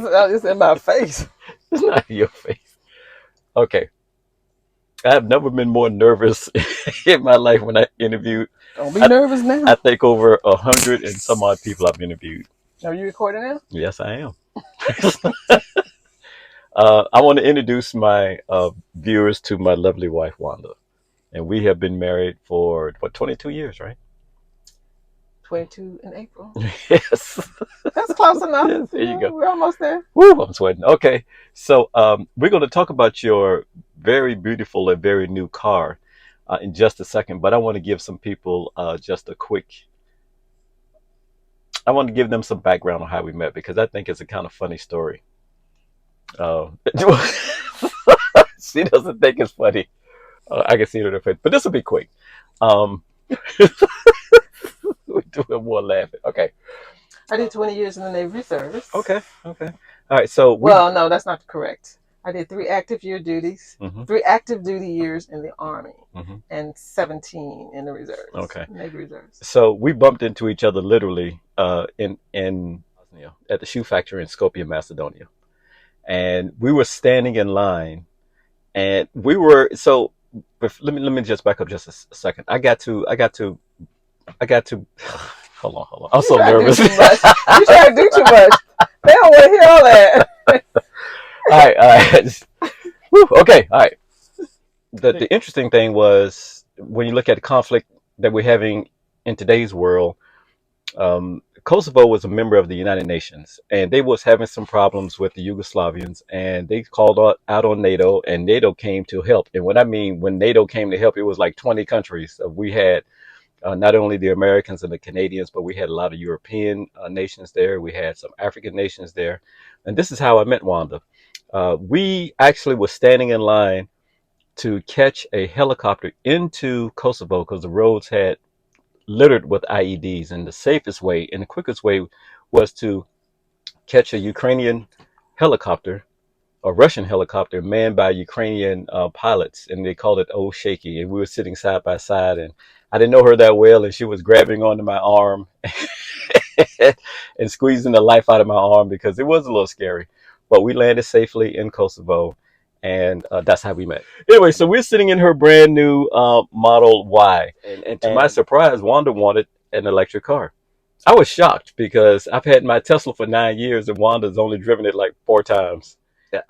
It's in my face. It's not in your face. Okay. I've never been more nervous in my life when I interviewed. Don't be I, nervous now. I think over 100 and some odd people I've interviewed. Are you recording now? Yes, I am. I want to introduce my viewers to my lovely wife, Wanda. And we have been married for, what, 22 years, right? 22 in April. Yes. That's close enough. Yes, there you go. We're almost there. Woo, I'm sweating. Okay. So we're going to talk about your very beautiful and very new car in just a second. But I want to give some people just a quick, I want to give them some background on how we met because I think it's a kind of funny story. She doesn't think it's funny. I can see it in her face, but this will be quick. We're doing more laughing. Okay. I did 20 years in the Navy Reserves. Okay. All right. So well, no, that's not correct. I did 3 active year duties, mm-hmm. 3 active duty years in the Army, mm-hmm. and 17 in the reserves. Okay. Navy Reserves. So we bumped into each other literally in Bosnia at the shoe factory in Skopje, Macedonia, and we were standing in line, and we were so. Let me just back up just a second. I got to. Hold on. I'm so nervous. You try to do too much. They don't want to hear all that. All right. Whew, okay, all right. The interesting thing was when you look at the conflict that we're having in today's world, Kosovo was a member of the United Nations, and they was having some problems with the Yugoslavians, and they called out on NATO, and NATO came to help. And what I mean, when NATO came to help, it was like 20 countries. We had not only the Americans and the Canadians, but we had a lot of European nations there. We had some African nations there. And this is how I met Wanda. We actually were standing in line to catch a helicopter into Kosovo because the roads had littered with IEDs. And the safest way and the quickest way was to catch a Ukrainian helicopter, a Russian helicopter manned by Ukrainian pilots. And they called it Old Shaky. And we were sitting side by side. And I didn't know her that well. And she was grabbing onto my arm and squeezing the life out of my arm because it was a little scary. But we landed safely in Kosovo, and that's how we met. Anyway, so we're sitting in her brand new Model Y. And to my surprise, Wanda wanted an electric car. I was shocked because I've had my Tesla for 9 years, and Wanda's only driven it like 4 times.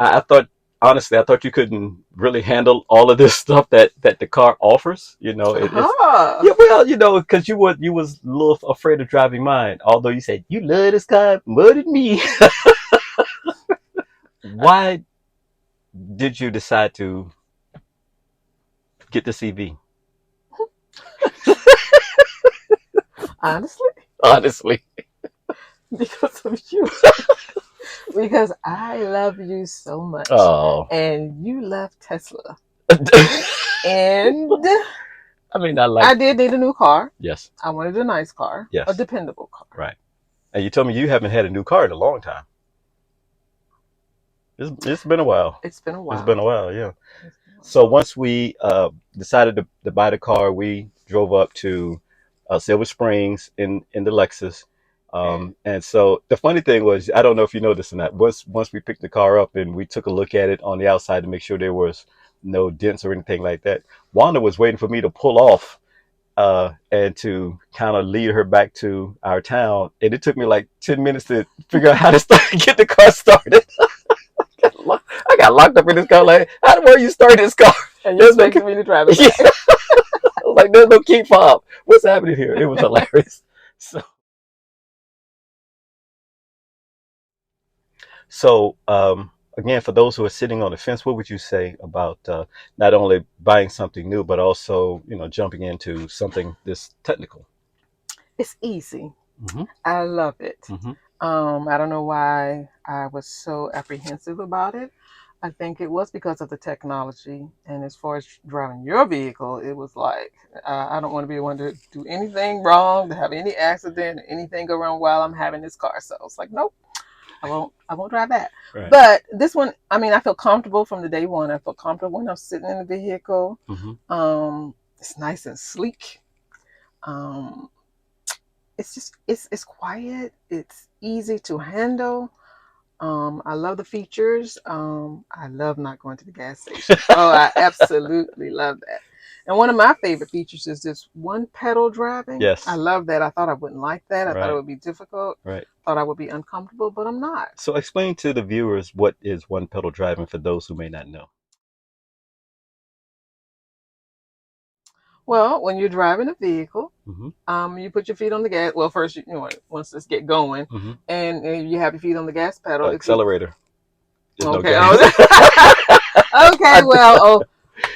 I thought, honestly, I thought you couldn't really handle all of this stuff that the car offers. You know, yeah, well, you know, because you was a little afraid of driving mine. Although you said you love this car more than me. Why did you decide to get the CV? Honestly, because of you. Because I love you so much. Oh. And you love Tesla. And I mean, I did need a new car. Yes. I wanted a nice car. Yes. A dependable car. Right. And you told me you haven't had a new car in a long time. It's been a while. It's been a while. It's been a while, yeah. So once we decided to buy the car, we drove up to Silver Springs in the Lexus. And so the funny thing was, I don't know if you know this or not, once we picked the car up and we took a look at it on the outside to make sure there was no dents or anything like that, Wanda was waiting for me to pull off and to kind of lead her back to our town. And it took me like 10 minutes to figure out how to get the car started. I got locked up in this car. Like, how the hell you start this car? And you're expecting me to drive it back. I was like, there's no key fob. What's happening here? It was hilarious. So again, for those who are sitting on the fence, what would you say about not only buying something new, but also, you know, jumping into something this technical? It's easy. Mm-hmm. I love it. Mm-hmm. I don't know why I was so apprehensive about it. I think it was because of the technology. And as far as driving your vehicle, it was like, I don't want to be the one to do anything wrong, to have any accident, or anything go wrong while I'm having this car. So it's like, nope, I won't drive that. Right. But this one, I mean, I feel comfortable from the day one. I feel comfortable when I'm sitting in the vehicle. Mm-hmm. It's nice and sleek. It's just, it's quiet. It's easy to handle. I love the features. I love not going to the gas station. Oh, I absolutely love that. And one of my favorite features is this one pedal driving. I Yes. love that. I thought I wouldn't like that. I thought it Right. would be difficult. Right. Thought I would be uncomfortable, but I'm not. So explain to the viewers what is one pedal driving for those who may not know. Well, when you're driving a vehicle, Mm-hmm. you put your feet on the gas. Well, first, you know, once let's get going, Mm-hmm. and you have your feet on the gas pedal. If you Accelerator. There's no okay, gas. okay, well,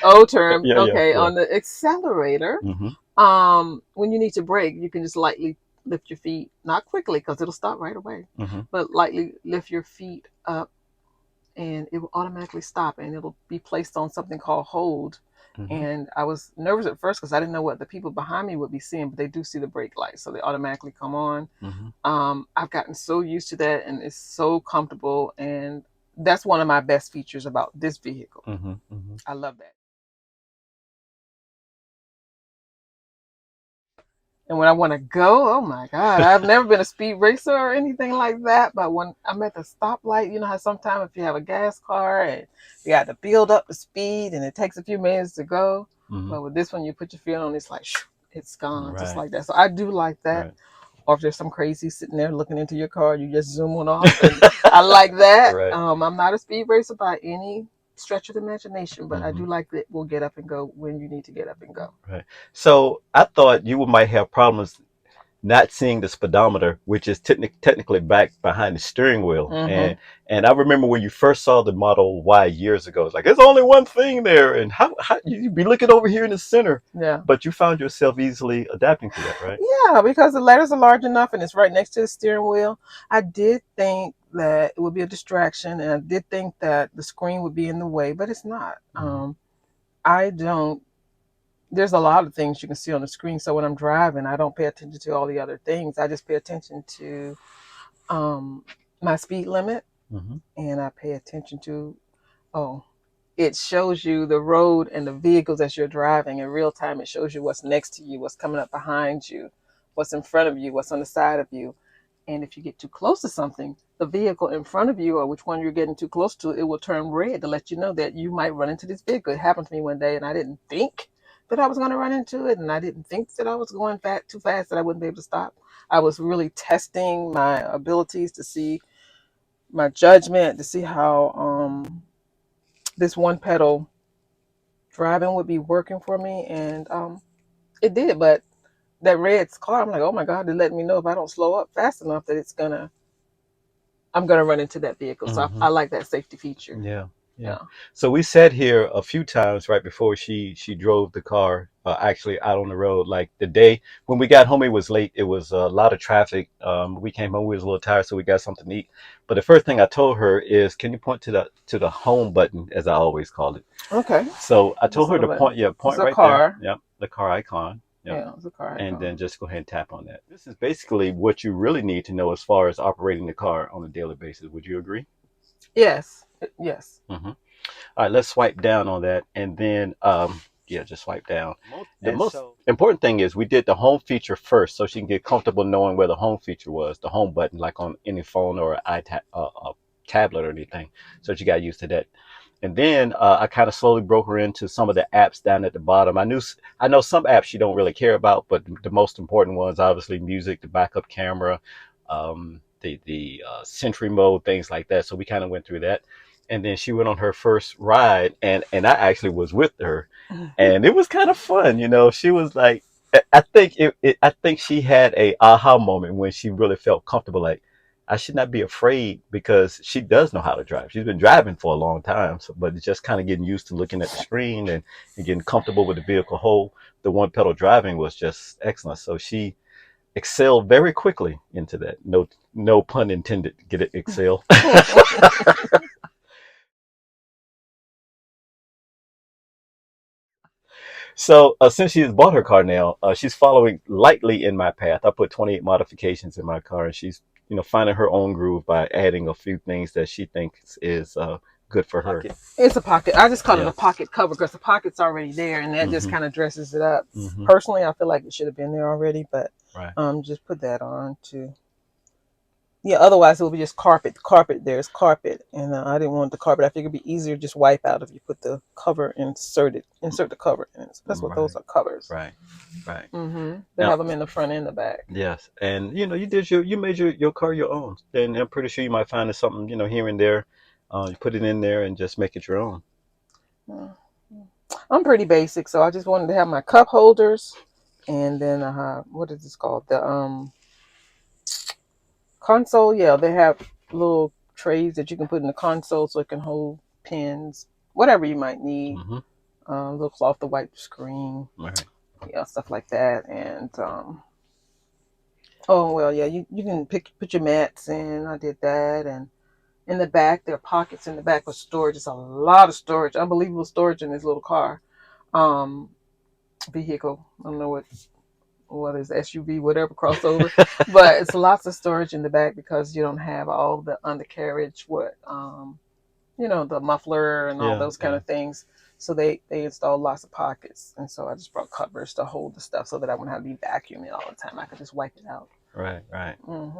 old term. Yeah, yeah, Okay, yeah. on the accelerator, Mm-hmm. when you need to brake, you can just lightly lift your feet, not quickly because it'll stop right away, Mm-hmm. but lightly lift your feet up, and it will automatically stop, and it'll be placed on something called hold. Mm-hmm. And I was nervous at first because I didn't know what the people behind me would be seeing, but they do see the brake lights, so they automatically come on. Mm-hmm. I've gotten so used to that, and it's so comfortable, and that's one of my best features about this vehicle. Mm-hmm. Mm-hmm. I love that. And when I want to go, oh my God, I've never been a speed racer or anything like that. But when I'm at the stoplight, you know how sometimes if you have a gas car and you got to build up the speed and it takes a few minutes to go. Mm-hmm. But with this one, you put your feet on, it's like, it's gone, just Right. like that. So I do like that. Right. Or if there's some crazy sitting there looking into your car, you just zoom on off. And I like that. Right. I'm not a speed racer by any stretch of the imagination, but I Mm-hmm. do like that we'll get up and go when you need to get up and go. Right. So I thought you might have problems not seeing the speedometer, which is technically back behind the steering wheel. Mm-hmm. And I remember when you first saw the Model Y years ago, it's like there's only one thing there, and how you'd be looking over here in the center, Yeah. but you found yourself easily adapting to that, right? Yeah, because the letters are large enough and it's right next to the steering wheel. I did think that it would be a distraction, and I did think that the screen would be in the way, but it's not. Mm-hmm. I don't. There's a lot of things you can see on the screen, so when I'm driving, I don't pay attention to all the other things. I just pay attention to my speed limit, Mm-hmm. and I pay attention to oh, it shows you the road and the vehicles as you're driving in real time. It shows you what's next to you, what's coming up behind you, what's in front of you, what's on the side of you. And if you get too close to something, the vehicle in front of you or which one you're getting too close to, it will turn red to let you know that you might run into this vehicle. It happened to me one day and I didn't think that I was going to run into it. And I didn't think that I was going too fast that I wouldn't be able to stop. I was really testing my abilities to see my judgment, to see how this one pedal driving would be working for me, and it did. But that red car, I'm like, oh my God, they're letting me know if I don't slow up fast enough that I'm gonna run into that vehicle. So Mm-hmm. I like that safety feature. Yeah, yeah. Yeah. So we sat here a few times right before she drove the car, actually out on the road. Like the day when we got home, it was late. It was a lot of traffic. We came home, we was a little tired, so we got something to eat. But the first thing I told her is, "Can you point to the home button, as I always call it?" Okay. So I This told her to little bit. point, yeah, It's point a right there. car. Yep, the car icon. Yep. Yeah, it's a car And icon. then just go ahead and tap on that. This is basically what you really need to know as far as operating the car on a daily basis. Would you agree? Yes. Yes. Mm-hmm. All right, let's swipe down on that, and then yeah, just swipe down. The most important thing is we did the home feature first, so she can get comfortable knowing where the home feature was, the home button, like on any phone or a tablet or anything. So she got used to that. And then I kind of slowly broke her into some of the apps down at the bottom. I know some apps you don't really care about, but the most important ones, obviously, music, the backup camera, the Sentry mode, things like that. So we kind of went through that, and then she went on her first ride, and I actually was with her, and it was kind of fun. You know, she was like, I think she had a aha moment when she really felt comfortable, like I should not be afraid because she does know how to drive. She's been driving for a long time, so, but it's just kind of getting used to looking at the screen and getting comfortable with the vehicle whole. The one pedal driving was just excellent. So she excelled very quickly into that. No pun intended. Get it, excel. So since she has bought her car now, she's following lightly in my path. I put 28 modifications in my car, and she's finding her own groove by adding a few things that she thinks is good for her. It's a pocket. I just call it Yeah. a pocket cover because the pocket's already there, and that just Mm-hmm. kind of dresses it up. Mm-hmm. Personally, I feel like it should have been there already, but Right. just put that on to Yeah, otherwise it will be just carpet. Carpet, there's carpet, and I didn't want the carpet. I figured it'd be easier to just wipe out if you put the cover insert the cover in. So that's what those Right, are, covers. right, right. They Now, have them in the front and the back. yes, and you made your car your own, and I'm pretty sure you might find something here and there. You put it in there and just make it your own. Uh, I'm pretty basic, so I just wanted to have my cup holders, and then what is this called? The console. Yeah, they have little trays that you can put in the console, so it can hold pens, whatever you might need. Mm-hmm. Little cloth to wipe the screen, All right. yeah, stuff like that, and oh well, yeah, you can put your mats in. I did that, and in the back there are pockets in the back for storage. It's a lot of storage, unbelievable storage in this little car, um, vehicle. I don't know what is SUV, whatever crossover, but it's lots of storage in the back because you don't have all the undercarriage, the muffler and all Yeah, those kind yeah. of things. So they installed lots of pockets, and so I just brought covers to hold the stuff so that I wouldn't have to be vacuuming all the time. I could just wipe it out. Right, right. Hmm